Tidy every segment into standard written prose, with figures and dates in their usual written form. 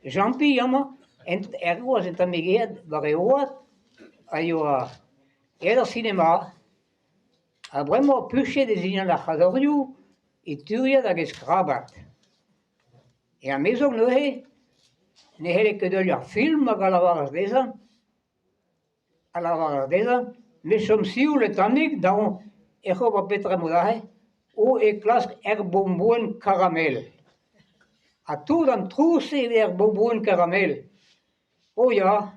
Jean-Pi, jammer. En was het dan meer, waar je hoort, eerder cinema, a vraiment pushe des in la chadorio, et turia da geskrabat. Et a maison ne hele que de leur film à la varadeza, mais som si ou le tonic dans echo va petra modahe, ou e classe bonbon caramel. A tout dans trousse bonbon caramel. Oh ja,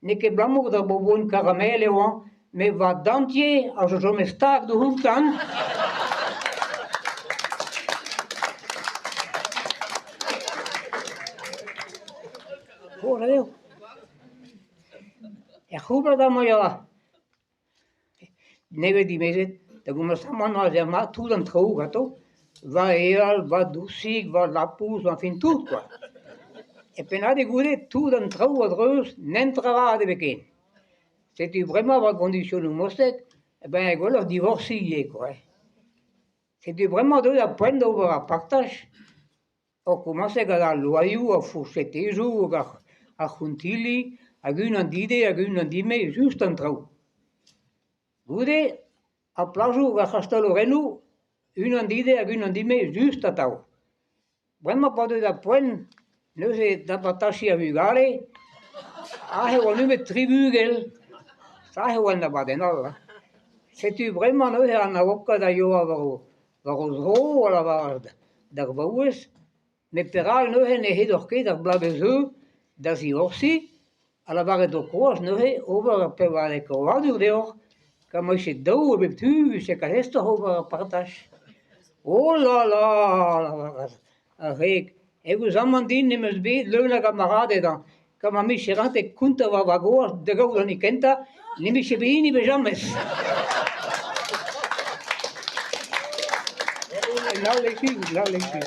ne que blamo da bonbon caramel e wan, mais va dentier, a je me star de huntan. Oh, là, e chuba da moja. Neve di mese, da guma saman a zema, tout dans trou, gato. Va eal, va doucig, va lapus, va fin tout, quoi. Et pena de goûter tout dans trou à dreus, n'entrera de beken. C'était vraiment la condition de mostek, eh ben, il va divorcer, quoi. C'était vraiment de la pointe over à partage. On commençait à la loyau, à fourcheter, à juntili, à une andide, à une andime, juste en trou. Goûter, à plajou, à Casteloreno, une andide, à une andime, juste à tau. Vraiment pas de la pointe, nous c'est d'abattachi à vugare, ah, on nous met tribugel, ça, on n'a pas de nom. C'était vraiment, nous, à la boca d'ailleurs, à Rosero, à la d'Arbaues, mais peral, nous, on est d'orquet, d'Arblabezu, d'Aziorsi, à la barre de course, nous, on va faire les courants dehors, comme c'est d'eau, avec tu, c'est qu'à l'est, on va partager. Oh là là, avec, et vous amendez, ne me dit, le camarade, dans, comme ami chérante, et compte va vagour, de gauche, ni kenta, ni me chebini, ni jamais. Là, les filles.